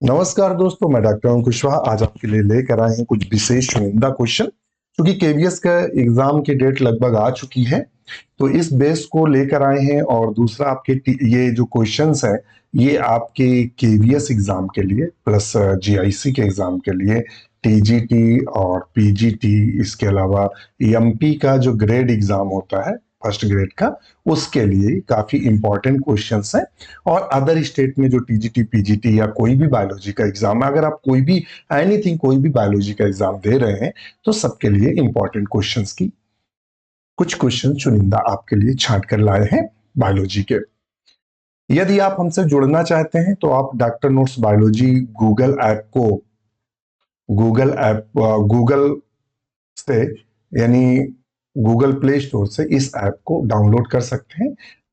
नमस्कार दोस्तों, मैं डॉक्टर अंकुश कुशवाहा आज आपके लिए लेकर आए हैं कुछ विशेष चुनिंदा क्वेश्चन। क्योंकि केवीएस का एग्जाम की डेट लगभग आ चुकी है, तो इस बेस को लेकर आए हैं। और दूसरा आपके ये जो क्वेश्चंस हैं, ये आपके केवीएस एग्जाम के लिए प्लस जीआईसी के एग्जाम के लिए, टीजीटी और पीजीटी, इसके अलावा एमपी का जो ग्रेड एग्जाम होता है फर्स्ट ग्रेड का, उसके लिए काफी इंपॉर्टेंट क्वेश्चंस हैं। और अदर स्टेट में जो टीजीटी पीजीटी या कोई भी बायोलॉजी का एग्जाम है, अगर आप कोई भी एनीथिंग कोई भी बायोलॉजी का एग्जाम दे रहे हैं, तो सबके लिए इंपॉर्टेंट क्वेश्चंस की कुछ क्वेश्चन चुनिंदा आपके लिए छांट कर लाए हैं बायोलॉजी के। यदि आप हमसे जुड़ना चाहते हैं तो आप डॉक्टर नोट्स बायोलॉजी गूगल से, यानी गूगल प्ले स्टोर से इस ऐप को डाउनलोड कर सकते हैं।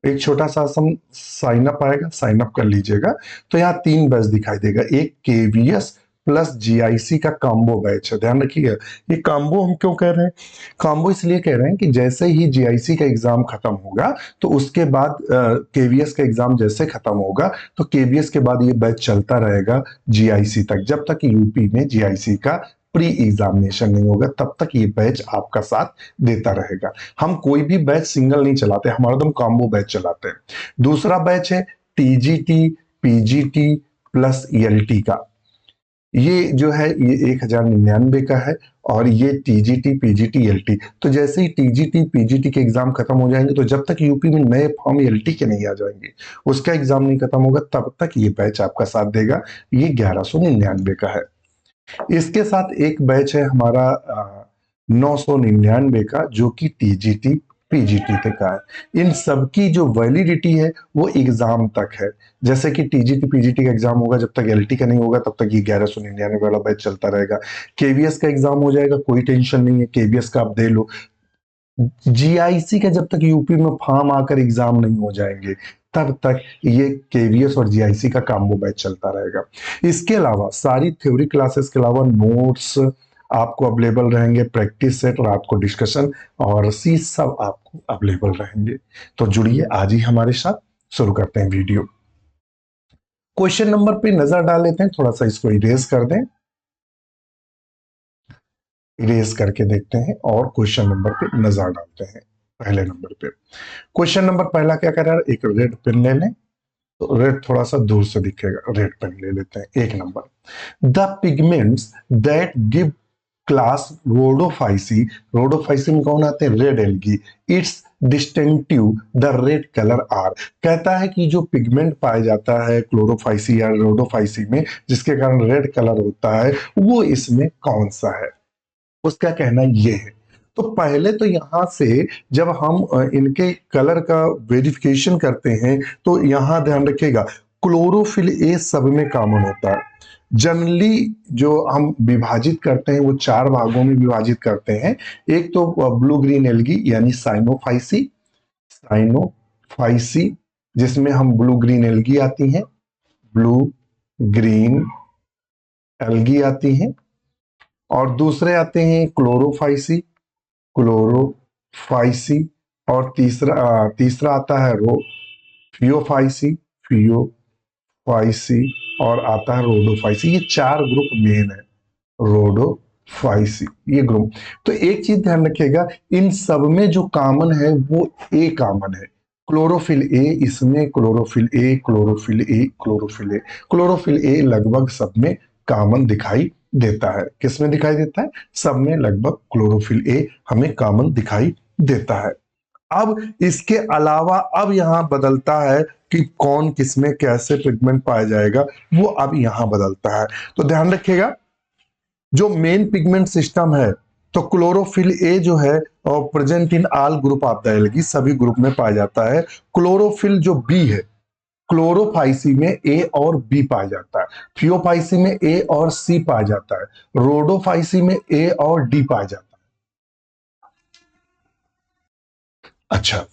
एक छोटा सा सम साइन अप आएगा, साइन अप कर लीजिएगा। तो यहाँ 3 बैच दिखाई देगा। एक केवीएस प्लस जीआईसी का कॉम्बो बैच है, ध्यान रखिएगा। ये कॉम्बो हम क्यों कह रहे हैं? कॉम्बो इसलिए कह रहे हैं कि जैसे ही जीआईसी का एग्जाम खत्म होगा, तो उसके बाद केवीएस का एग्जाम जैसे खत्म होगा, तो केवीएस के बाद ये बैच चलता रहेगा जीआईसी तक। जब तक यूपी में जीआईसी का प्री एग्जामिनेशन नहीं होगा, तब तक ये बैच आपका साथ देता रहेगा। हम कोई भी बैच सिंगल नहीं चलाते, हम हरदम कॉम्बो बैच चलाते हैं। दूसरा बैच है टीजीटी पीजीटी प्लस ईएलटी का। ये जो है ये 1099 का है। और ये टीजीटी पीजीटी एलटी, तो जैसे ही टीजीटी पीजीटी के एग्जाम खत्म हो जाएंगे, तो जब तक यूपी में नए फॉर्म एलटी के नहीं आ जाएंगे, उसका एग्जाम नहीं खत्म होगा, तब तक ये बैच आपका साथ देगा। ये 1199 का है। इसके साथ एक बैच है हमारा 999 का, जो कि टीजीटी पीजीटी तक का है। इन सबकी जो वैलिडिटी है वो एग्जाम तक है। जैसे कि टीजीटी पीजीटी का एग्जाम होगा, जब तक एलटी का नहीं होगा तब तक ये 1199 वाला बैच चलता रहेगा। केवीएस का एग्जाम हो जाएगा, कोई टेंशन नहीं है, केवीएस का आप दे लो। जीआईसी का जब तक यूपी में फॉर्म आकर एग्जाम नहीं हो जाएंगे, तब तक ये केवीएस और जीआईसी का कॉम्बो बैच चलता रहेगा। इसके अलावा सारी थ्योरी क्लासेस के अलावा नोट्स आपको अवेलेबल रहेंगे, प्रैक्टिस सेट, रात को डिस्कशन और सी सब आपको अवेलेबल रहेंगे। तो जुड़िए आज ही हमारे साथ, शुरू करते हैं वीडियो। क्वेश्चन नंबर पे नजर डाल लेते हैं, थोड़ा सा इसको इरेज कर दें, इरेज करके देखते हैं और क्वेश्चन नंबर पे नजर डालते हैं। पहले नंबर पे क्वेश्चन नंबर पहला क्या कर रहा है? एक रेड पेन ले लें, तो रेड थोड़ा सा दूर से दिखेगा, रेड पेन ले लेते हैं। एक number, the pigments that give class Rhodophyceae. Rhodophyceae में कौन आते हैं? Red algae. It's distinctive the red colour are. कहता है कि जो पिगमेंट पाया जाता है क्लोरोफाइसी या रोडोफाइसी में, जिसके कारण रेड कलर होता है, वो इसमें कौन सा है? उसका कहना ये है। तो पहले तो यहां से जब हम इनके कलर का वेरिफिकेशन करते हैं, तो यहां ध्यान रखिएगा, क्लोरोफिल ए सब में कॉमन होता है। जनरली जो हम विभाजित करते हैं वो 4 भागों में विभाजित करते हैं। एक तो ब्लू ग्रीन एल्गी यानी साइनोफाइसी, साइनोफाइसी जिसमें हम ब्लू ग्रीन एल्गी आती हैं, ब्लू ग्रीन एल्गी आती हैं। और दूसरे आते हैं क्लोरोफाइसी, क्लोरोफाइसी। और तीसरा आता है फियोफाइसी, फियोफाइसी। और आता है रोडोफाइसी। ये 4 ग्रुप मेन है, रोडोफाइसी ये ग्रुप। तो एक चीज ध्यान रखिएगा, इन सब में जो कॉमन है वो ए कॉमन है। क्लोरोफिल ए, इसमें chlorophyll A, chlorophyll A, chlorophyll A, chlorophyll A लगभग सब में कॉमन दिखाई देता है। किसमें दिखाई देता है? सब में लगभग क्लोरोफिल ए हमें कॉमन दिखाई देता है। अब इसके अलावा अब यहां बदलता है कि कौन किसमें कैसे पिगमेंट पाया जाएगा, वो अब यहां बदलता है। तो ध्यान रखिएगा, जो मेन पिगमेंट सिस्टम है, तो क्लोरोफिल ए जो है और present in all group of the algae, सभी ग्रुप में पाया जाता है। क्लोरोफिल जो बी है, क्लोरोफाइसी में ए और बी पाया जाता है, फियोफाइसी में ए और सी पाया जाता है, रोडोफाइसी में ए और डी पाया जाता है। अच्छा,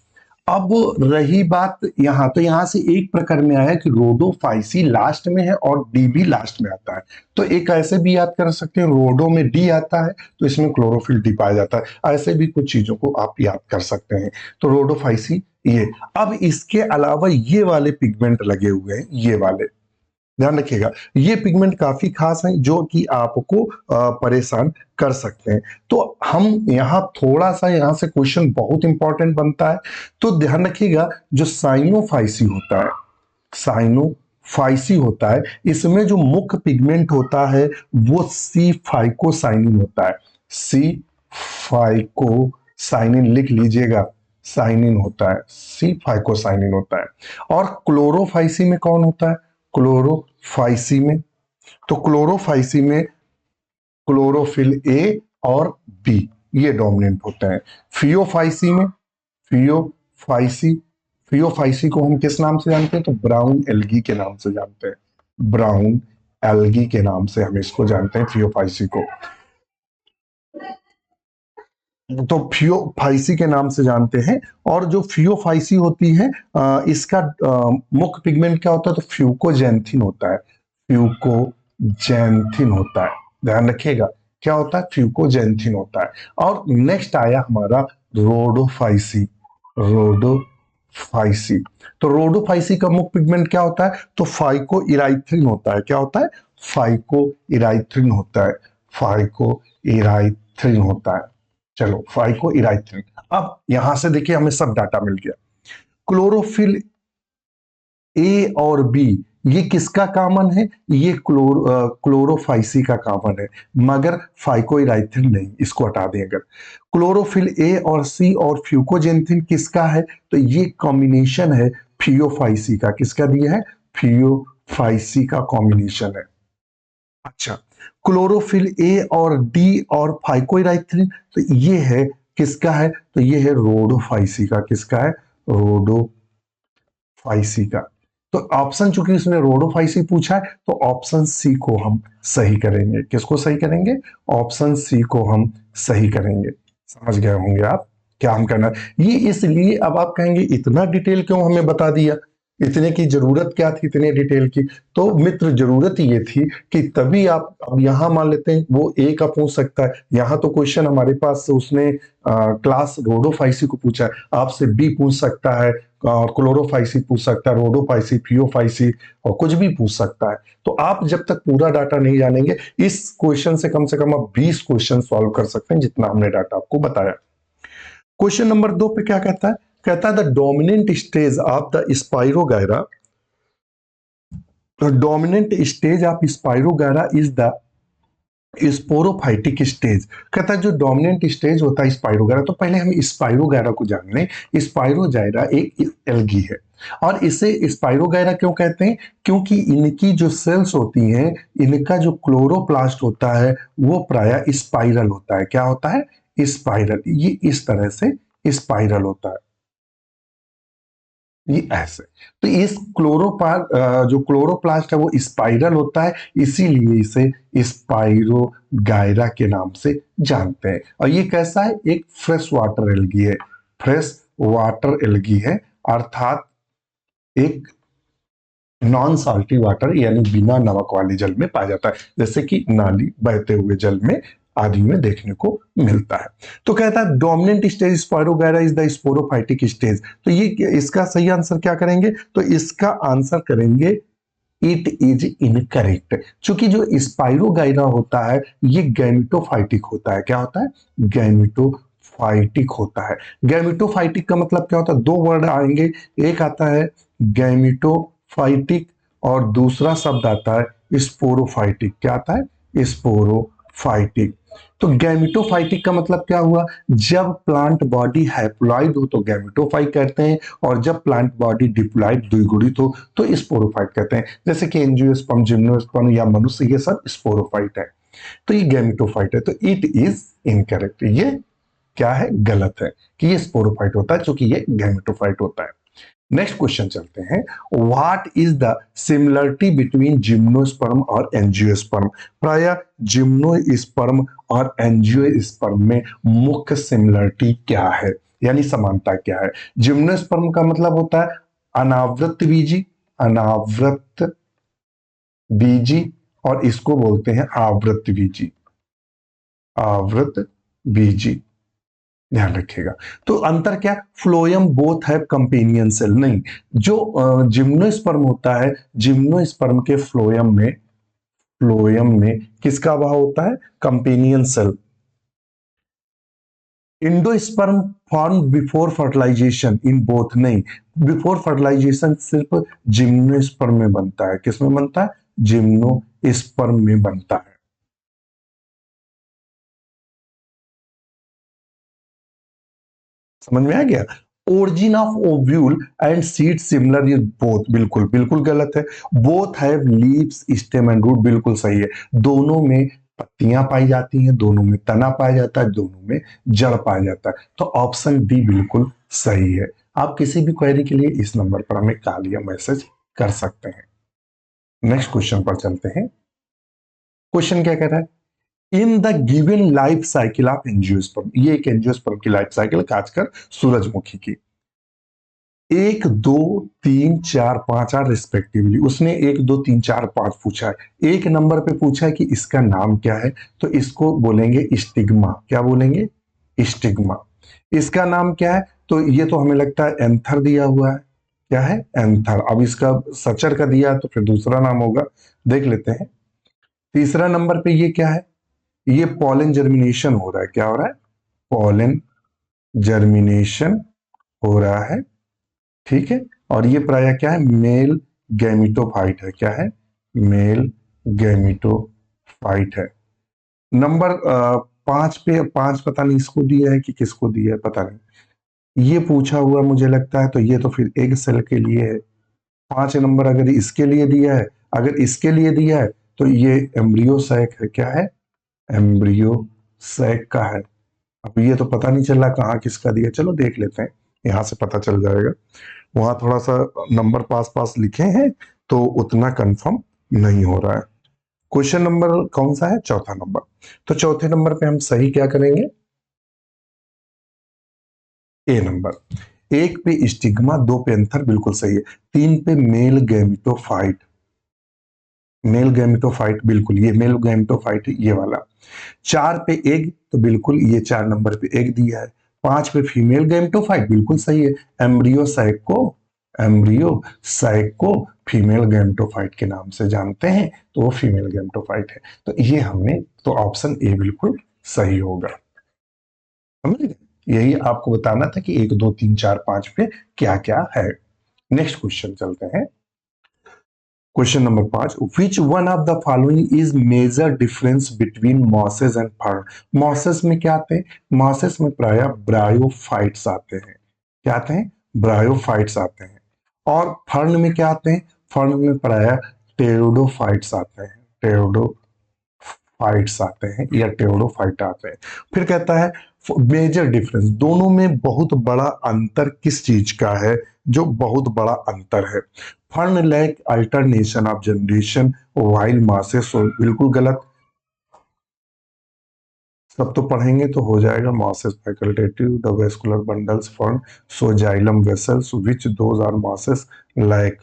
अब रही बात यहां, तो यहां से एक प्रकार में आया कि रोडोफाइसी लास्ट में है और डी भी लास्ट में आता है। तो एक ऐसे भी याद कर सकते हैं, रोडो में डी आता है तो इसमें क्लोरोफिल डी पाया जाता है। ऐसे भी कुछ चीजों को आप याद कर सकते हैं। तो रोडोफाइसी ये। अब इसके अलावा ये वाले पिगमेंट लगे हुए हैं, ये वाले, ध्यान रखिएगा, ये पिगमेंट काफी खास हैं जो कि आपको परेशान कर सकते हैं। तो हम यहाँ थोड़ा सा, यहाँ से क्वेश्चन बहुत इंपॉर्टेंट बनता है। तो ध्यान रखिएगा, जो साइनोफाइसी होता है, साइनोफाइसी होता है, इसमें जो मुख्य पिगमेंट होता है वो सी फाइकोसाइनिन होता है। सी फाइकोसाइनिन लिख लीजिएगा, साइनिन होता है, सी फाइकोसाइनिन होता है। और क्लोरोफाइसी में कौन होता है? क्लोरोफाइसी में, तो क्लोरोफाइसी में क्लोरोफिल ए और बी ये डोमिनेंट होते हैं। फियोफाइसी में, फियोफाइसी फियोफाइसी को हम किस नाम से जानते हैं? तो ब्राउन एल्गी के नाम से जानते हैं, ब्राउन एल्गी के नाम से हम इसको जानते हैं, फियोफाइसी को। तो फियोफाइसी के नाम से जानते हैं। और जो फियोफाइसी होती है, इसका मुख्य पिगमेंट क्या होता है? तो फ्यूकोजेंथिन होता है, फ्यूकोजेंथिन होता है। ध्यान रखिएगा, क्या होता है? फ्यूकोजेंथिन होता है। और नेक्स्ट आया हमारा रोडोफाइसी, रोडोफाइसी। तो रोडोफाइसी का मुख्य पिगमेंट क्या होता है? तो फाइको इराइथ्रिन होता है। क्या होता है? फाइको इराइथ्रिन होता है, फाइको इराइथ्रिन होता है। चलो, फाइको इराइथ्रिन। अब यहां से देखिए हमें सब डाटा मिल गया। क्लोरोफिल ए और बी ये किसका कॉमन है? ये क्लोरोफाइसी का कॉमन है, मगर फाइकोइराइथिन नहीं, इसको हटा दें। अगर क्लोरोफिल ए और सी और फ्यूकोजेंथिन किसका है? तो ये कॉम्बिनेशन है फियोफाइसी का। किसका दिया है? फियोफाइसी का कॉम्बिनेशन है। अच्छा, क्लोरोफिल ए और डी और फाइकोइराइथिन, तो ये है किसका है? तो ये है रोडोफाइसी का। किसका है? रोडोफाइसी का। तो ऑप्शन, चूंकि इसने रोडोफाइसी पूछा है, तो ऑप्शन सी को हम सही करेंगे। किसको सही करेंगे? ऑप्शन सी को हम सही करेंगे। समझ गए होंगे आप क्या हम करना ये। इसलिए अब आप कहेंगे इतना डिटेल क्यों हमें बता दिया, इतने की जरूरत क्या थी इतने डिटेल की? तो मित्र, जरूरत ये थी कि तभी आप, अब यहां मान लेते हैं वो ए का पूछ सकता है, यहां तो क्वेश्चन हमारे पास उसने क्लास रोडोफाइसी को पूछा है, आपसे बी पूछ सकता है, क्लोरोफाइसी पूछ सकता है, रोडोफाइसी, फियोफाइसी, और कुछ भी पूछ सकता है। तो आप जब तक पूरा डाटा नहीं जानेंगे, इस क्वेश्चन से कम आप 20 क्वेश्चन सॉल्व कर सकते हैं, जितना हमने डाटा आपको बताया। क्वेश्चन नंबर 2 पे क्या कहता है? कहता है the dominant stage of the spirogyra, dominant stage of spirogyra is the sporophytic stage. कहता है जो डोमिनेंट स्टेज होता है स्पाइरोगायरा, तो पहले हम स्पाइरोगायरा को जान लें। स्पाइरोगायरा एक एल्गी है, और इसे स्पाइरोगायरा क्यों कहते हैं? क्योंकि इनकी जो सेल्स होती हैं, इनका जो क्लोरोप्लास्ट होता है वो प्राय स्पाइरल होता है। क्या होता है? स्पाइरल। ये इस तरह से स्पाइरल होता है, ये ऐसे। तो इस जो क्लोरोप्लास्ट है वो स्पाइरल होता है, इसीलिए इसे स्पाइरोगायरा के नाम से जानते हैं। और ये कैसा है? एक फ्रेश वाटर एल्गी है, फ्रेश वाटर एल्गी है, अर्थात एक नॉन साल्टी वाटर, यानी बिना नमक वाले जल में पाया जाता है, जैसे कि नाली, बहते हुए जल में आदि में देखने को मिलता है। तो कहता है dominant stage spirogyra is the sporophytic stage. तो ये इसका सही आंसर क्या करेंगे? तो इसका आंसर करेंगे इट इज इनकरेक्ट। क्योंकि जो स्पाइरोगायरा होता है ये गैमेटोफाइटिक होता है। क्या होता है? गैमेटोफाइटिक होता है। गैमेटोफाइटिक का मतलब क्या होता है? दो वर्ड आएंगे, एक आता है गैमेटोफाइटिक और दूसरा शब्द आता है स्पोरोफाइटिक। क्या आता है? स्पोरोफाइटिक। तो गैमेटोफाइटिक का मतलब क्या हुआ? जब प्लांट बॉडी हैप्लॉइड हो तो गैमेटोफाइट कहते हैं, और जब प्लांट बॉडी डिप्लॉइड, द्विगुणित हो, तो स्पोरोफाइट कहते हैं। जैसे कि एंजियोस्पर्म, जिम्नोस्पर्म या मनुष्य, ये सब स्पोरोफाइट है। तो ये गैमेटोफाइट है, तो इट इज इनकरेक्ट। ये क्या है? गलत है कि ये स्पोरोफाइट होता है, क्योंकि ये गैमेटोफाइट होता है। नेक्स्ट क्वेश्चन चलते हैं। What is the similarity between gymnosperm और एंजियोस्पर्म? प्राय जिम्नोस्पर्म और एंजियोस्पर्म में मुख्य सिमिलरिटी क्या है, यानी समानता क्या है? जिम्नोस्पर्म का मतलब होता है अनावृत बीजी, अनावृत बीजी, और इसको बोलते हैं आवृत बीजी, आवृत बीजी। ध्यान रखिएगा। तो अंतर क्या, phloem both have companion cell, नहीं, जो जिम्नोस्पर्म होता है, जिम्नोस्पर्म के फ्लोएम में किसका अभाव होता है, companion cell. Endosperm form before fertilisation in both, नहीं, बिफोर फर्टिलाइजेशन सिर्फ जिम्नोस्पर्म में बनता है, किसमें बनता है, जिम्नोस्पर्म में बनता है। समझ में आ गया। Origin of ovule and seed similar, ये बोथ बिल्कुल बिल्कुल गलत है। Both have leaves stem and root, बिल्कुल सही है। दोनों में पत्तियां पाई जाती हैं, दोनों में तना पाया जाता है, दोनों में जड़ पाया जाता है। तो ऑप्शन डी बिल्कुल सही है। आप किसी भी क्वेरी के लिए इस नंबर पर हमें कॉल या मैसेज कर सकते हैं। नेक्स्ट क्वेश्चन पर चलते हैं। क्वेश्चन क्या कह रहा है, in the given life cycle of angiosperm, ये एक एंजियोस्पर्म की लाइफ साइकिल, खासकर सूरजमुखी की। एक, दो, तीन, चार, पांच आर रिस्पेक्टिवली, उसने एक, दो, तीन, चार, पांच पूछा है। एक नंबर पे पूछा है कि इसका नाम क्या है, तो इसको बोलेंगे स्टिग्मा। क्या बोलेंगे, स्टिग्मा। इसका नाम क्या है, तो ये तो हमें लगता है एंथर दिया हुआ है। क्या है, एंथर। अब इसका सचर का दिया है तो फिर दूसरा नाम होगा, देख लेते हैं। तीसरा नंबर पे ये क्या है, ये पॉलन जर्मिनेशन हो रहा है। क्या हो रहा है, पॉलन जर्मिनेशन हो रहा है। ठीक है। और ये प्राय क्या है, मेल गैमिटोफाइट है। क्या है, मेल गैमिटोफाइट है। नंबर पांच पे, पांच पता नहीं इसको दिया है कि किसको दिया है, पता नहीं। ये पूछा हुआ मुझे लगता है, तो ये तो फिर एग सेल के लिए है। पांच नंबर अगर इसके लिए दिया है, अगर इसके लिए दिया है, तो ये एम्ब्रियो सैक है। क्या है, एम्ब्रियो सैक का है। अब ये तो पता नहीं चल रहा कहाँ किसका दिया, चलो देख लेते हैं, यहां से पता चल जाएगा। वहां थोड़ा सा नंबर पास पास लिखे हैं, तो उतना कंफर्म नहीं हो रहा है। क्वेश्चन नंबर कौन सा है, चौथा नंबर। तो चौथे नंबर पे हम सही क्या करेंगे, ए नंबर। एक पे स्टिग्मा, दो पे एंथर, बिल्कुल सही है। तीन पे मेल गैमिटोफाइट, मेल गैमिटोफाइट, बिल्कुल ये मेल गैमिटोफाइट है, ये वाला। चार पे एग, तो बिल्कुल ये चार नंबर पे एग दिया है। पांच पे फीमेल गैमेटोफाइट, बिल्कुल सही है। Embryo psycho, embryo psycho female gametophyte के नाम से जानते हैं, तो वो फीमेल गैमेटोफाइट है। तो ये हमने, तो ऑप्शन ए बिल्कुल सही होगा। समझ गए। यही आपको बताना था कि एक, दो, तीन, चार, पांच पे क्या क्या है। नेक्स्ट क्वेश्चन चलते हैं। क्वेश्चन नंबर पांच, which one of the following is major difference between mosses and fern. Mosses में क्या आते हैं, मॉसेस में प्राय ब्रायोफाइट्स आते हैं। क्या आते हैं, ब्रायोफाइट्स आते हैं। और फर्न में क्या आते हैं, फर्न में प्राय टेरोडोफाइट्स आते हैं, टेरोडोफाइट्स आते हैं या टेरोडोफाइट आते हैं। फिर कहता है मेजर डिफरेंस, दोनों में बहुत बड़ा अंतर किस चीज का है, जो बहुत बड़ा अंतर है। Fern lack alternation of generation while mosses, बिल्कुल गलत। सब तो पढ़ेंगे तो हो जाएगा। Mosses facultative, the vascular bundles fern so xylem vessels which those are mosses like.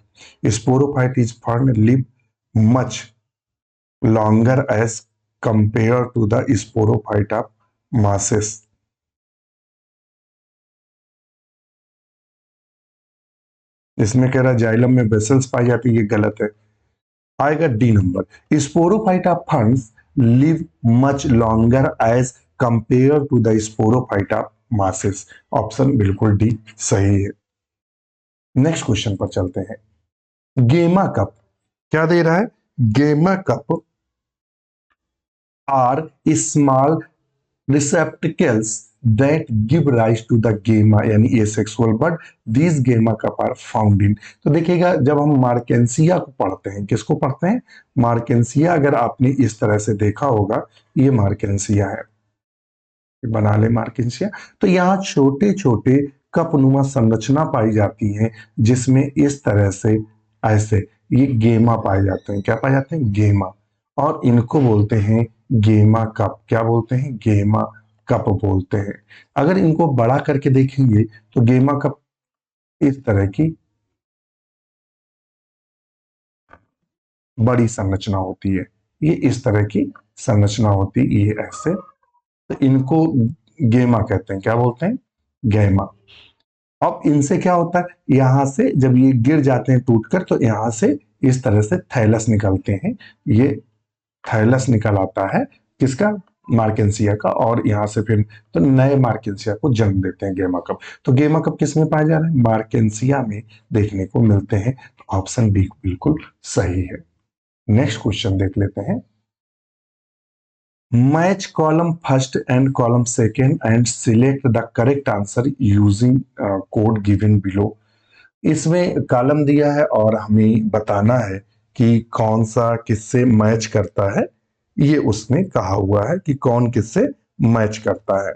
Sporophyte is fern live much longer as compared to the sporophyte of masses। इसमें कह रहा है जाइलम में वेसल्स पाई जाती है, ये गलत है। आएगा D number, sporophyte of ferns live much longer as compare to the sporophyte of mosses. Option बिल्कुल डी सही है। नेक्स्ट क्वेश्चन पर चलते हैं। गेमा कप क्या दे रहा है, gemma cup are small receptacles that give rise to the gamma यानी asexual, but these gamma cup are found in। तो देखिएगा जब हम मार्केंसिया को पढ़ते हैं, किसको पढ़ते हैं, मार्केंसिया, अगर आपने इस तरह से देखा होगा, ये मार्केंसिया है, बना ले मार्केंसिया। तो यहाँ छोटे छोटे कपनुमा संरचना पाई जाती है, जिसमें इस तरह से ऐसे ये गेमा पाए जाते हैं। क्या पाए जाते हैं, गेमा। और इनको बोलते हैं गेमा कप। क्या बोलते हैं, गेमा कप बोलते हैं। अगर इनको बड़ा करके देखेंगे तो गेमा कप इस तरह की बड़ी संरचना होती है, ये इस तरह की संरचना होती है, ये ऐसे। तो इनको गेमा कहते हैं। क्या बोलते हैं? गैमा। अब इनसे क्या होता है, यहां से जब ये गिर जाते हैं टूटकर, तो यहां से इस तरह से थैलस निकलते हैं। ये थैलस निकल आता है किसका? मार्केंसिया का। और यहां से फिर तो नए मार्केंसिया को जन्म देते हैं गेमा कप। तो गेमा कप किस में पाए जा रहे हैं? मार्केंसिया में देखने को मिलते हैं। तो ऑप्शन बी बिल्कुल सही है। नेक्स्ट क्वेश्चन देख लेते हैं। Match column first and column second and select the correct answer using code given below. इसमें कॉलम दिया है और हमें बताना है कि कौन सा किससे मैच करता है। ये उसने कहा हुआ है कि कौन किससे मैच करता है।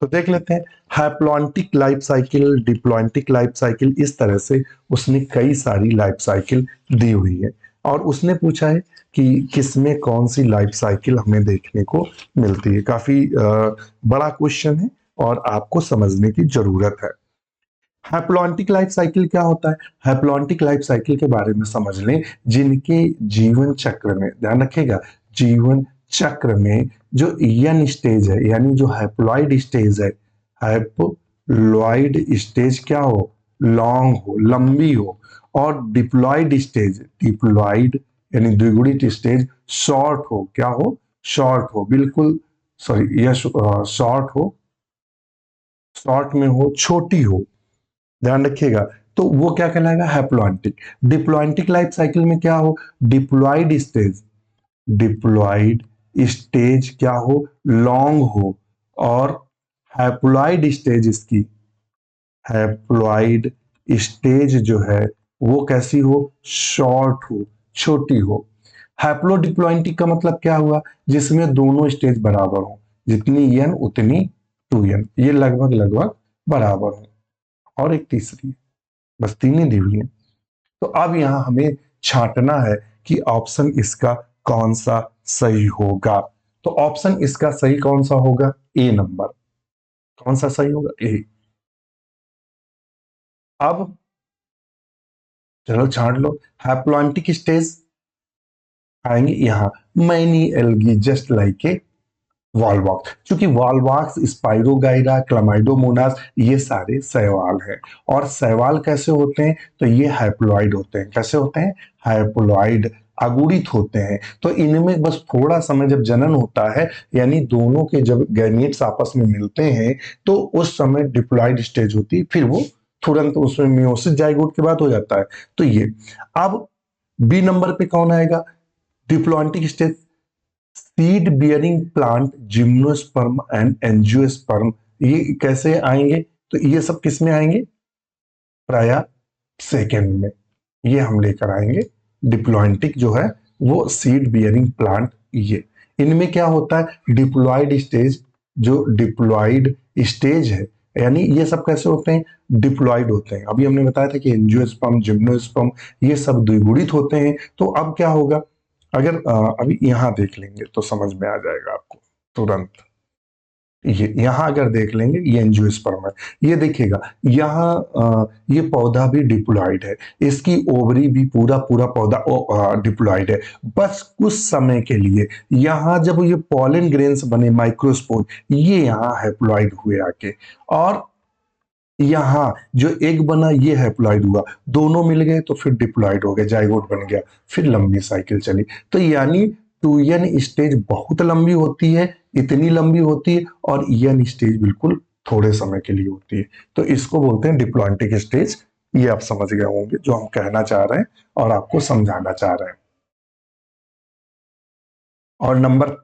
तो देख लेते हैं। Haplontic life cycle, diplontic life cycle, इस तरह से उसने कई सारी लाइफ साइकिल दी हुई है। और उसने पूछा है कि किसमें कौन सी लाइफ साइकिल हमें देखने को मिलती है। काफी बड़ा क्वेश्चन है और आपको समझने की जरूरत है। हैप्लॉन्टिक लाइफ साइकिल क्या होता है? हैप्लॉन्टिक लाइफ साइकिल के बारे में समझ लें। जिनके जीवन चक्र में, ध्यान रखिएगा, जीवन चक्र में जो यन स्टेज है, यानी जो हैप्लॉइड स्टेज है, हैप्लॉइड स्टेज क्या हो? लॉन्ग हो, लंबी हो। और डिप्लॉइड स्टेज, डिप्लॉइड यानी द्विगुणित स्टेज शॉर्ट हो। क्या हो? शॉर्ट हो, बिल्कुल सॉरी, यह शॉर्ट हो, शॉर्ट में हो, छोटी हो। ध्यान रखिएगा। तो वो क्या कहलाएगा? हैप्लॉन्टिक। डिप्लॉन्टिक लाइफ साइकिल में क्या हो? डिप्लॉइड स्टेज, डिप्लॉइड स्टेज क्या हो? लॉन्ग हो। और हैप्लॉइड स्टेज इसकी, हैप्लॉइड स्टेज जो है वो कैसी हो? शॉर्ट हो, छोटी हो। हैप्लोडिप्लॉइंटिक का मतलब क्या हुआ? जिसमें दोनों स्टेज बराबर हो, जितनी एन उतनी 2n, ये लगभग लगभग बराबर हो। और एक तीसरी है, बस तीन ही दी हुई है। तो अब यहां हमें छांटना है कि ऑप्शन इसका कौन सा सही होगा। तो ऑप्शन इसका सही कौन सा होगा? ए नंबर। कौन सा सही होगा? ए। अब चलो छांट लो। हैप्लॉन्टिक स्टेज आएंगे यहां, many algae just like a Volvox. क्योंकि वॉलवॉक्स, स्पाइरोगाइरा, क्लमाइडोमोनास, ये सारे शैवाल हैं। और शैवाल कैसे होते हैं? तो ये हैप्लॉइड होते हैं। कैसे होते हैं? हैप्लॉइड, अगुणित होते हैं। तो इनमें बस थोड़ा समय जब जनन होता है, यानी दोनों के जब गैमेट्स आपस में मिलते हैं, तो उस समय डिप्लॉइड स्टेज होती है, फिर वो तुरंत उसमें मियोसिस जाइगोट के बाद हो जाता है। तो ये। अब बी नंबर पे कौन आएगा? Diplontic stage, seed bearing plant, gymnosperm and angiosperm, ये कैसे आएंगे? तो ये सब किस में आएंगे? प्राय सेकेंड में ये हम लेकर आएंगे। डिप्लॉइंटिक जो है वो सीड बियरिंग प्लांट, ये इनमें क्या होता है? डिप्लॉइड स्टेज, जो डिप्लॉइड स्टेज है, यानी ये सब कैसे होते हैं? डिप्लॉइड होते हैं। अभी हमने बताया था कि एंजियोस्पर्म, जिम्नोस्पर्म, ये सब द्विगुणित होते हैं। तो अब क्या होगा? अगर अभी यहां देख लेंगे तो समझ में आ जाएगा आपको तुरंत। ये यहां अगर देख लेंगे, ये एंजियोस्पर्म है। ये देखिएगा, यहाँ ये पौधा भी डिप्लॉइड है, इसकी ओवरी भी, पूरा पूरा पौधा डिप्लॉइड है। बस कुछ समय के लिए यहाँ जब ये पॉलन ग्रेन्स बने, माइक्रोस्पोर, ये यहाँ हैप्लॉइड हुए आके। और यहाँ जो एग बना, ये हैप्लॉइड हुआ, दोनों मिल गए तो फिर डिप्लॉइड हो गए, जाइगोट बन गया, फिर लंबी साइकिल चली। तो यानी 2n स्टेज बहुत लंबी होती है, इतनी लंबी होती है, और n स्टेज बिल्कुल थोड़े समय के लिए होती है। तो इसको बोलते हैं डिप्लॉन्टिक स्टेज। ये आप समझ गए होंगे जो हम कहना चाह रहे हैं और आपको समझाना चाह रहे हैं। और नंबर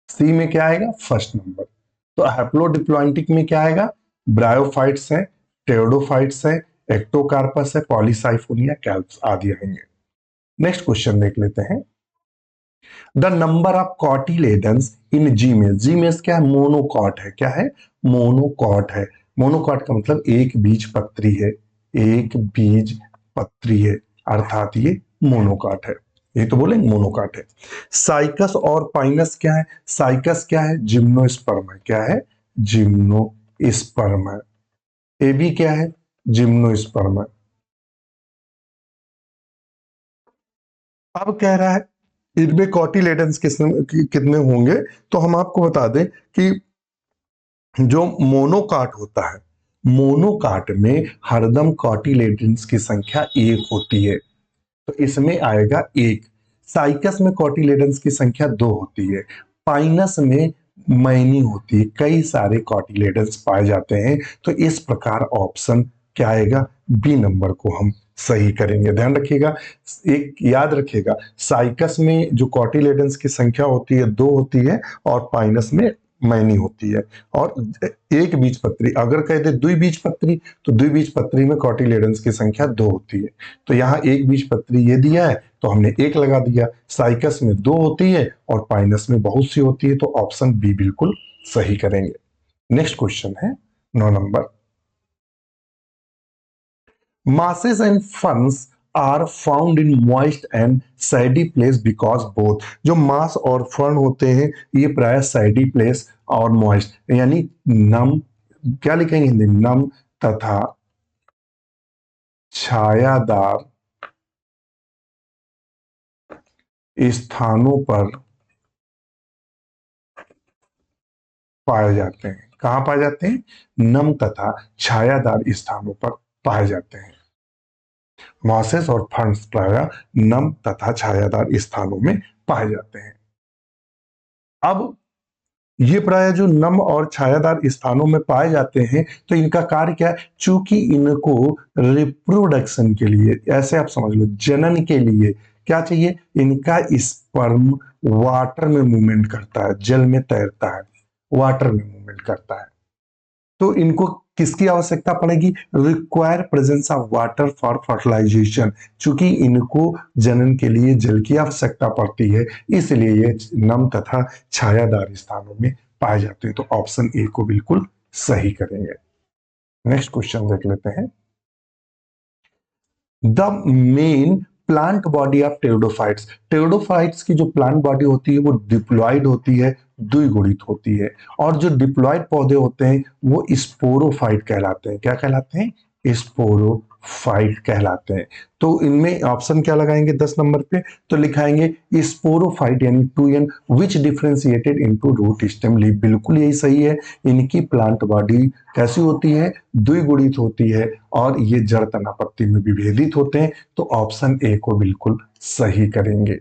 सी में क्या आएगा? First number. तो हैप्लोडिप्लॉइंटिक में क्या आएगा? ब्रायोफाइट्स है, टेरोडोफाइट्स है, एक्टोकार्पस है, पॉलीसाइफोनिया, कैल्प्स आदि आएंगे। नेक्स्ट क्वेश्चन देख लेते हैं। द नंबर ऑफ कॉटिलेडन्स इन जीमेस, जीमेस क्या है? मोनोकॉट है। क्या है? मोनोकॉट है। मोनोकॉट का मतलब एक बीज पत्री है, एक बीज पत्री है, अर्थात ये मोनोकॉट है। ये तो बोले मोनोकॉट है। साइकस और पाइनस क्या है? साइकस क्या है? जिम्नोस्पर्म है। क्या है? जिम्नोस्पर्म है। ए भी क्या है? जिम्नोस्पर्म है। अब कह रहा है इनमें कॉटिलेडन्स कितने होंगे, तो हम आपको बता दें कि जो मोनोकाट होता है, मोनोकाट में हरदम कॉटिलेडन्स की संख्या एक होती है, तो इसमें आएगा एक। साइकस में कॉटिलेडन्स की संख्या दो होती है। पाइनस में मैनी होती है, कई सारे कॉटिलेडन्स पाए जाते हैं। तो इस प्रकार ऑप्शन क्या आएगा, बी नंबर को हम सही करेंगे। ध्यान रखिएगा, एक याद रखिएगा, साइकस में जो कॉटिलेडन्स की संख्या होती है दो होती है, और पाइनस में मैनी होती है। और एक बीजपत्री, अगर कहते द्विबीजपत्री, तो द्विबीजपत्री में कॉटिलेडन्स की संख्या दो होती है। तो यहाँ एक बीजपत्री ये दिया है तो हमने एक लगा दिया। साइकस में दो होती है और पाइनस में बहुत सी होती है, तो ऑप्शन बी बिल्कुल सही करेंगे। नेक्स्ट क्वेश्चन है 9 number. Masses and ferns are found in moist and sandy place because both, जो मास और फर्न होते हैं ये प्राय सैडी प्लेस और मॉइस्ट, यानी नम, क्या लिखेंगे हिंदी में, नम तथा छायादार स्थानों पर पाए जाते हैं। कहाँ पाए जाते हैं, नम तथा छायादार स्थानों पर पाए जाते हैं। मॉसेस और फर्न्स प्राय नम तथा छायादार स्थानों में पाए जाते हैं। अब ये प्राय जो नम और छायादार स्थानों में पाए जाते हैं, तो इनका कार्य क्या है, चूंकि इनको रिप्रोडक्शन के लिए, ऐसे आप समझ लो जनन के लिए क्या चाहिए, इनका स्पर्म वाटर में मूवमेंट करता है, जल में तैरता है, वाटर में मूवमेंट करता है। तो इनको किसकी आवश्यकता पड़ेगी, require presence of water for fertilisation, चूंकि इनको जनन के लिए जल की आवश्यकता पड़ती है, इसलिए ये नम तथा छायादार स्थानों में पाए जाते हैं। तो ऑप्शन ए को बिल्कुल सही करेंगे। नेक्स्ट क्वेश्चन देख लेते हैं। The main plant body of pteridophytes, pteridophytes की जो प्लांट बॉडी होती है वो डिप्लॉइड होती है, द्विगुणित होती है। और जो डिप्लॉइड पौधे होते हैं वो स्पोरोफाइट कहलाते हैं। क्या कहलाते हैं, स्पोरोफाइट कहलाते हैं। तो इनमें ऑप्शन क्या लगाएंगे 10 नंबर पे, तो लिखाएंगे स्पोरोफाइट यानी 2n which differentiated into root stem leaf, बिल्कुल यही सही है। इनकी प्लांट बॉडी कैसी होती है, द्विगुणित होती है, और ये जड़ तना पत्ती में विभेदित होते हैं। तो ऑप्शन ए को बिल्कुल सही करेंगे।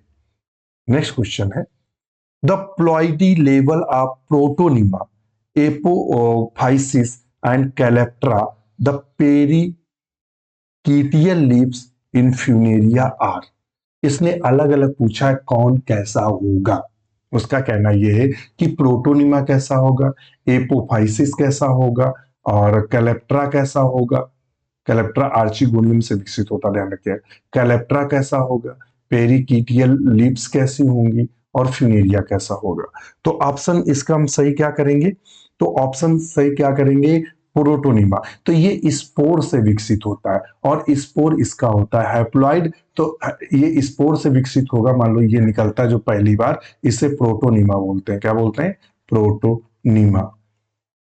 नेक्स्ट क्वेश्चन है, the ploidy level of protonema, apophysis and calyptra, the perichaetial leaves in Funaria are. इसने अलग अलग पूछा है कौन कैसा होगा। उसका कहना यह है कि प्रोटोनिमा कैसा होगा, एपोफाइसिस कैसा होगा, और कैलेप्ट्रा कैसा होगा। कैलेप्ट्रा आर्चिगोनियम से विकसित होता, ध्यान रखिए। कैलेप्ट्रा कैसा होगा, पेरिकीटियल लीव्स कैसी होंगी, और फ्यूनेरिया कैसा होगा। तो ऑप्शन इसका हम सही क्या करेंगे, तो ऑप्शन सही क्या करेंगे, प्रोटोनिमा। तो ये स्पोर से विकसित होता है, और स्पोर इसका होता है हैप्लॉइड। तो ये स्पोर से विकसित होगा, मान लो ये निकलता है जो पहली बार, इसे प्रोटोनिमा बोलते हैं। क्या बोलते हैं, प्रोटोनिमा।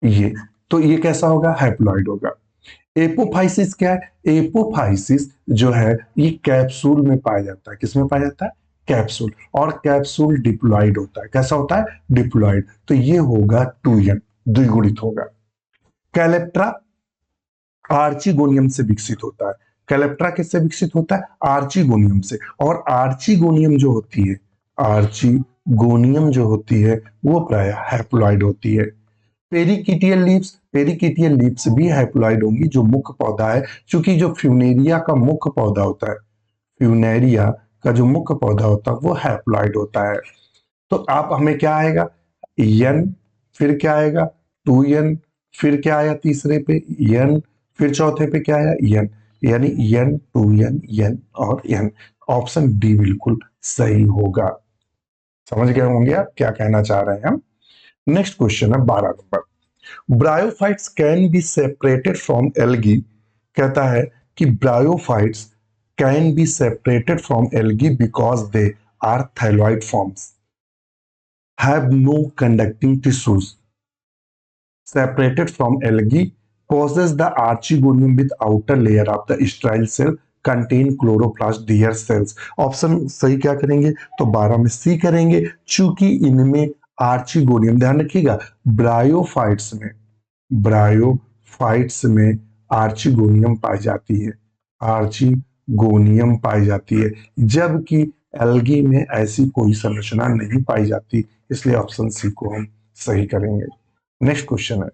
ये तो ये कैसा होगा, हैप्लॉइड होगा। एपोफाइसिस क्या है, एपोफाइसिस जो है ये कैप्सूल में पाया जाता है। किसमें पाया जाता है, कैप्सूल। और कैप्सूल डिप्लॉइड होता है। कैसा होता है, डिप्लॉइड। तो ये होगा 2n, द्विगुणित होगा। कैलेप्ट्रा आर्चिगोनियम से विकसित होता है। कैलेप्ट्रा किससे विकसित होता है, आर्चिगोनियम से। और आर्चिगोनियम जो होती है, आर्चिगोनियम जो होती है वो प्राय हैप्लॉइड होती है। पेरिकीटियल लीव्स, पेरिकीटियल लीव्स भी हैप्लॉइड होंगी, जो मुख्य पौधा है। क्योंकि जो फ्यूनेरिया का मुख्य पौधा होता है, फ्यूनेरिया का जो मुख्य पौधा होता है वो हैप्लॉइड होता है। तो आप हमें क्या आएगा, n, फिर क्या आएगा 2n, फिर क्या आया तीसरे पे n, फिर चौथे पे क्या आया n, यानी n 2n n और n। ऑप्शन डी बिल्कुल सही होगा। समझ गए होंगे आप क्या कहना चाह रहे हैं हम। नेक्स्ट क्वेश्चन है 12 number. Bryophytes can be separated from algae, कहता है कि bryophytes can be separated from algae because they are thalloid forms, have no conducting tissues, separated from algae, possess the archegonium with outer layer of the sterile cell, contain chloroplast their cells. Option सही क्या करेंगे, तो 12 में सी करेंगे, चूंकि इनमें archegonium, ध्यान रखिएगा, ब्रायोफाइट्स में ब्रायोफाइट्स में आर्चिगोनियम पाई जाती है, आर्चिगोनियम पाई जाती है, जबकि एल्गी में ऐसी कोई संरचना नहीं पाई जाती, इसलिए ऑप्शन सी को हम सही करेंगे। नेक्स्ट क्वेश्चन है,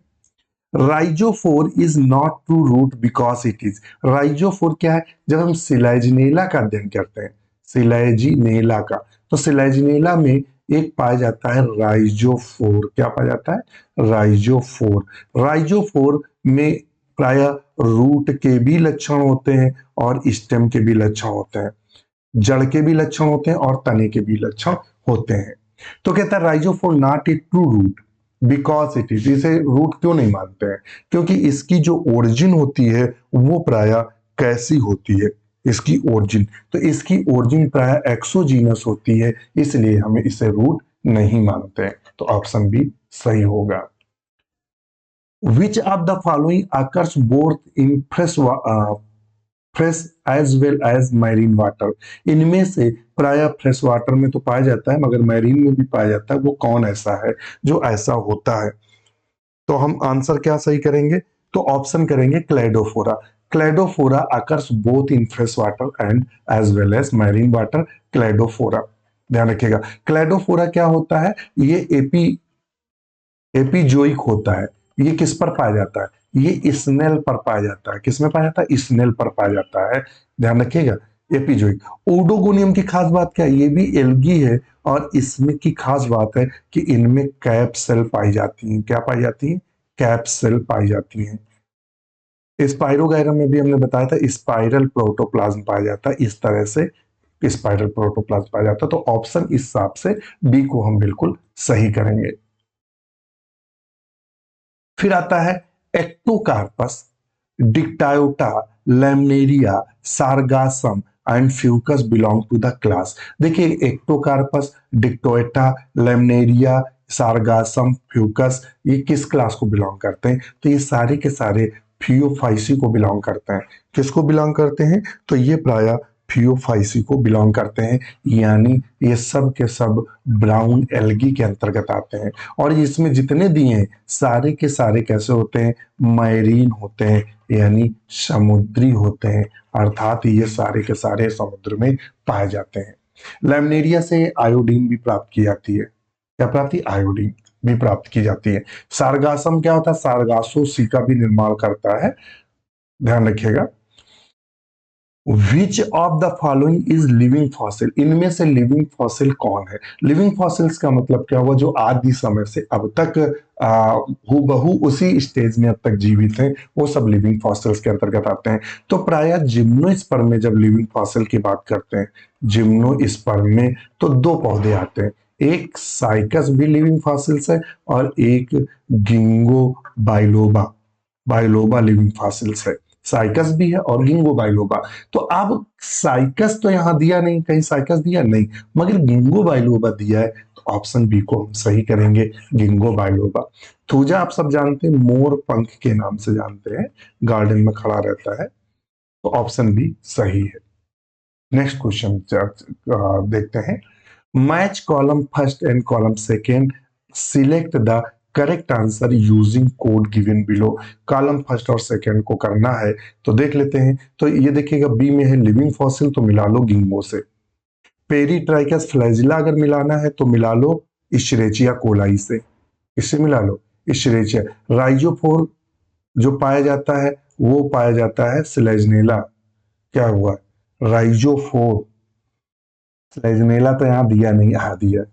rhizophore is not true root because it is. Rhizophore क्या है, जब हम सिलेजिनेला का अध्ययन करते हैं, सिलेजिनेला का, तो सिलेजिनेला में एक पाया जाता है राइजोफोर, क्या पाया जाता है, राइजोफोर। राइजोफोर में प्राय रूट के भी लक्षण होते हैं और स्टेम के भी लक्षण होते हैं, जड़ के भी लक्षण होते हैं और तने के भी लक्षण होते हैं। तो कहता है rhizophore not a true root because it is, इसे रूट क्यों नहीं मानते हैं, क्योंकि इसकी जो ओरिजिन होती है वो प्राय कैसी होती है, इसकी ओरिजिन, तो इसकी ओरिजिन प्राय एक्सोजीनस होती है, इसलिए हमें इसे रूट नहीं मानते हैं, तो ऑप्शन बी सही होगा। Which of the following occurs both in fresh as well as marine water. इनमें से प्राय फ्रेश वाटर में तो पाया जाता है मगर मैरीन में भी पाया जाता है, वो कौन ऐसा है जो ऐसा होता है, तो हम आंसर क्या सही करेंगे, तो ऑप्शन करेंगे Cladophora. Cladophora occurs both in fresh water and as well as marine water, Cladophora, ध्यान रखिएगा। क्लेडोफोरा क्या होता है, ये एपीजोइक होता है, ये किस पर पाया जाता है, ये स्नेल पर पाया जाता है, किसमें पाया जाता है, स्नेल पर पाया जाता है, ध्यान रखिएगा, एपीजोइक। ओडोगोनियम की खास बात क्या है, ये भी एल्गी है और इसमें की खास बात है कि इनमें कैप सेल पाई जाती हैं, क्या पाई जाती है, कैप सेल पाई जाती हैं। स्पाइरोगायरम में भी हमने बताया था स्पाइरल प्रोटोप्लाज्म पाया जाता है, इस तरह से स्पाइरल प्रोटोप्लाज्म पाया जाता है, तो ऑप्शन इस हिसाब से बी को हम बिल्कुल सही करेंगे। फिर आता है Ectocarpus, Dictyota, Laminaria, Sargassum and Fucus belong to the class. देखिए Ectocarpus, Dictyota, Laminaria, Sargassum, Fucus, ये किस क्लास को बिलोंग करते हैं, तो ये सारे के सारे फियोफाइसी को बिलोंग करते हैं। किसको बिलोंग करते हैं, तो ये प्राय फियोफाइसी को बिलोंग करते हैं, यानी ये सब के सब ब्राउन एल्गी के अंतर्गत आते हैं। और इसमें जितने दिए हैं सारे के सारे कैसे होते हैं, मैरीन होते हैं, यानी समुद्री होते हैं, अर्थात ये सारे के सारे समुद्र में पाए जाते हैं। लैमनेरिया से आयोडीन भी प्राप्त की जाती है, क्या प्राप्ति, आयोडीन भी प्राप्त की जाती है। सारगासम क्या होता है, सारगासो सी का भी निर्माण करता है, ध्यान रखिएगा। विच of the following is living fossil, इनमें से लिविंग फॉसिल कौन है। लिविंग फॉसिल्स का मतलब क्या हुआ, जो आदि समय से अब तक हूबहू उसी स्टेज में अब तक जीवित हैं, वो सब लिविंग फॉसिल्स के अंतर्गत आते हैं। तो प्राय जिम्नोस्पर्म में जब लिविंग फॉसिल की बात करते हैं, जिम्नोस्पर्म में तो दो पौधे आते हैं, एक साइकस भी लिविंग फॉसिल्स है और एक गिंगो बाइलोबा, बाइलोबा लिविंग फॉसिल्स है, साइकस भी है और गिंगो बाइलोबा। तो अब साइकस तो यहां दिया नहीं, कहीं साइकस दिया नहीं, मगर गिंगो बाइलोबा दिया है, तो ऑप्शन बी को हम सही करेंगे, गिंगो बाइलोबा। थूजा आप सब जानते हैं, मोर पंख के नाम से जानते हैं, गार्डन में खड़ा रहता है, तो ऑप्शन बी सही है। नेक्स्ट क्वेश्चन देखते हैं, match column first and column second, select the correct answer using code given below. Column first और सेकेंड को करना है तो देख लेते हैं, तो ये देखिएगा बी में है लिविंग फॉसिल, तो मिला लो गिंगो से। पेरीट्राइकस फ्लैजिला अगर मिलाना है तो मिला लो इश्चरेचिया कोलाई से, इससे मिला लो इश्चरेचिया। राइजोफोर जो पाया जाता है वो पाया जाता है स्लेजनेला, क्या हुआ, राइजोफोर, स्लेजनेला तो यहां दिया नहीं, यहां दिया,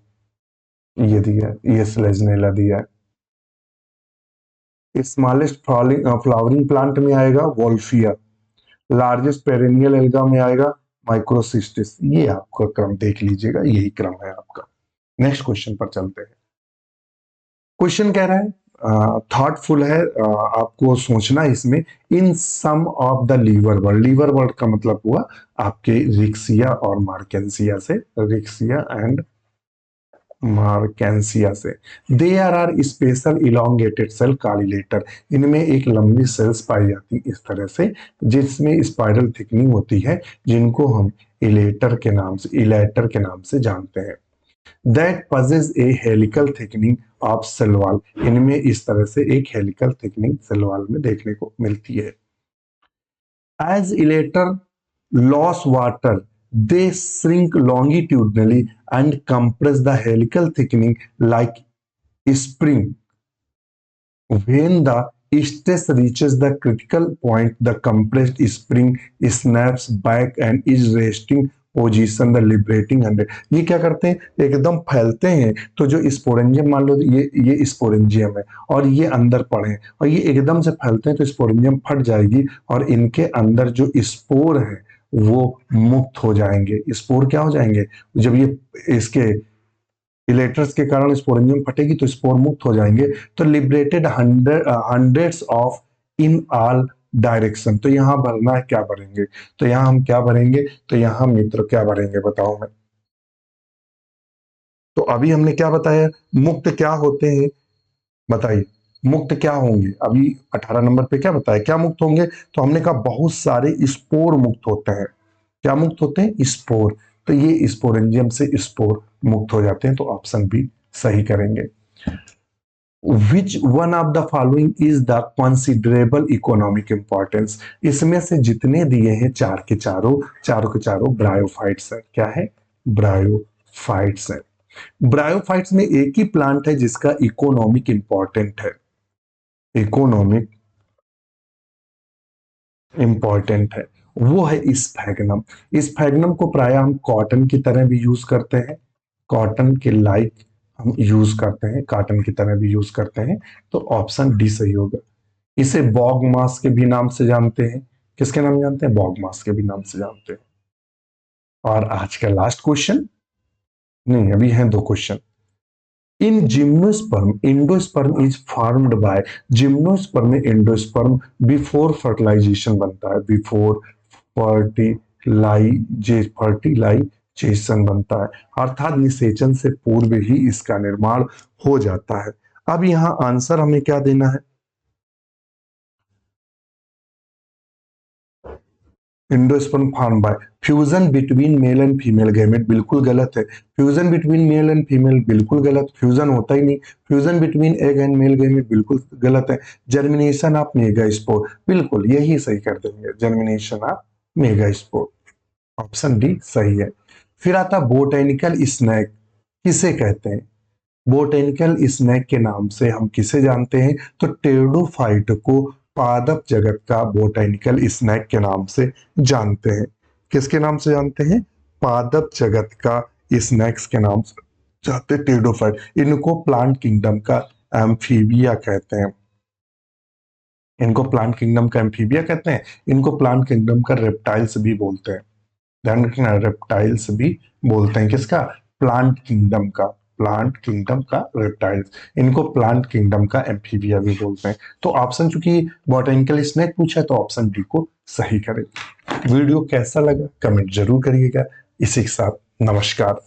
ये दिया, ये स्लेजनेला दिया है। स्मॉलेस्ट फ्लावरिंग प्लांट में आएगा वोल्फिया, लार्जेस्ट पेरेनियल एल्गा में आएगा माइक्रोसिस्टिस। ये आपका क्रम देख लीजिएगा, यही क्रम है आपका। नेक्स्ट क्वेश्चन पर चलते हैं। क्वेश्चन कह रहा है, थॉटफुल है, आपको सोचना है इसमें, in some of the lever word, lever word का मतलब हुआ आपके रिक्सिया और मार्केंसिया से, रिक्सिया एंड मार्केंसिया से। They are special elongated cell कॉलिलेटर, इनमें एक लंबी सेल्स पाई जाती इस तरह से जिसमें स्पाइरल थिकनिंग होती है, जिनको हम इलेटर के नाम से जानते हैं। That possess a helical thickening of cell wall, इनमें इस तरह से एक हेलिकल थिकनिंग सेल वॉल में देखने को मिलती है। As elater lose water, they shrink longitudinally and compress the helical thickening like spring. When the stress reaches the critical point, the compressed spring snaps back and is resting position the liberating hundred. ये क्या करते हैं, एकदम फैलते हैं तो जो sporangium, मान लो ये स्पोरेंजियम है और ये अंदर पड़े हैं और ये एकदम से फैलते हैं तो स्पोरेंजियम फट जाएगी और इनके अंदर जो स्पोर है वो मुक्त हो जाएंगे। स्पोर क्या हो जाएंगे, जब ये इसके इलेक्ट्रस के कारण स्पोरेंजियम फटेगी तो स्पोर मुक्त हो जाएंगे। तो liberated hundreds of in all direction. तो यहां भरना है, क्या भरेंगे, तो यहां हम क्या भरेंगे, तो यहां मित्र क्या भरेंगे बताओ मैं। तो अभी हमने क्या बताया, मुक्त क्या होते हैं, बताइए मुक्त क्या होंगे। अभी 18 नंबर पे क्या बताया, क्या मुक्त होंगे, तो हमने कहा बहुत सारे स्पोर मुक्त होते हैं। क्या मुक्त होते हैं, स्पोर। तो ये स्पोरेंजियम से स्पोर मुक्त हो जाते हैं, तो ऑप्शन बी सही करेंगे। विच one of the following is the considerable economic importance, इसमें से जितने दिए हैं चारों के चारों ब्रायोफाइट्स है। क्या है, ब्रायोफाइट्स है। ब्रायोफाइट्स में एक ही प्लांट है जिसका इकोनॉमिक इंपॉर्टेंट है, इकोनॉमिक इंपॉर्टेंट है, वो है स्फैग्नम। स्फैग्नम को प्राय हम कॉटन की तरह भी यूज करते हैं, कॉटन के लाइक हम यूज करते हैं, कॉटन की तरह भी यूज करते हैं। तो ऑप्शन डी सही होगा। इसे बॉग मास के भी नाम से जानते हैं। किसके नाम जानते हैं, बॉग मास के भी नाम से जानते हैं। और आज का लास्ट क्वेश्चन, नहीं अभी हैं दो question. In gymnosperm endosperm is formed by, gymnosperm में एंडोस्पर्म बिफोर फर्टिलाइजेशन बनता है, बिफोर फर्टिलाइजेशन बनता है, अर्थात निषेचन से पूर्व ही इसका निर्माण हो जाता है। अब यहां आंसर हमें क्या देना है, endosperm form by fusion between male and female gamete, बिल्कुल गलत है। Fusion between male and female बिल्कुल गलत, फ्यूजन होता ही नहीं। Fusion between egg and male gamete बिल्कुल गलत है। जर्मिनेशन ऑफ मेगास्पोर, बिल्कुल यही सही कर देंगे, germination of megaspore. Option D सही है। फिर आता बोटेनिकल स्नैक, किसे कहते हैं, बोटेनिकल स्नैक के नाम से हम किसे जानते हैं, तो टेरिडोफाइट को पादप जगत का बोटेनिकल स्नैक के नाम से जानते हैं। किसके नाम से जानते हैं, पादप जगत का स्नैक्स के नाम से जानते हैं, टेरिडोफाइट। इनको प्लांट किंगडम का एम्फीबिया कहते हैं, इनको प्लांट किंगडम का एम्फीबिया कहते हैं, इनको प्लांट किंगडम का रेप्टाइल्स भी बोलते हैं। ध्यान रखना, रेप्टाइल्स भी बोलते हैं, किसका, प्लांट किंगडम का, प्लांट किंगडम का रेप्टाइल्स, इनको प्लांट किंगडम का एम्फीबिया भी बोलते हैं। तो ऑप्शन, चूंकि बॉटेनिकल स्नैक पूछा है तो ऑप्शन डी को सही करें। वीडियो कैसा लगा कमेंट जरूर करिएगा। इसी के साथ नमस्कार।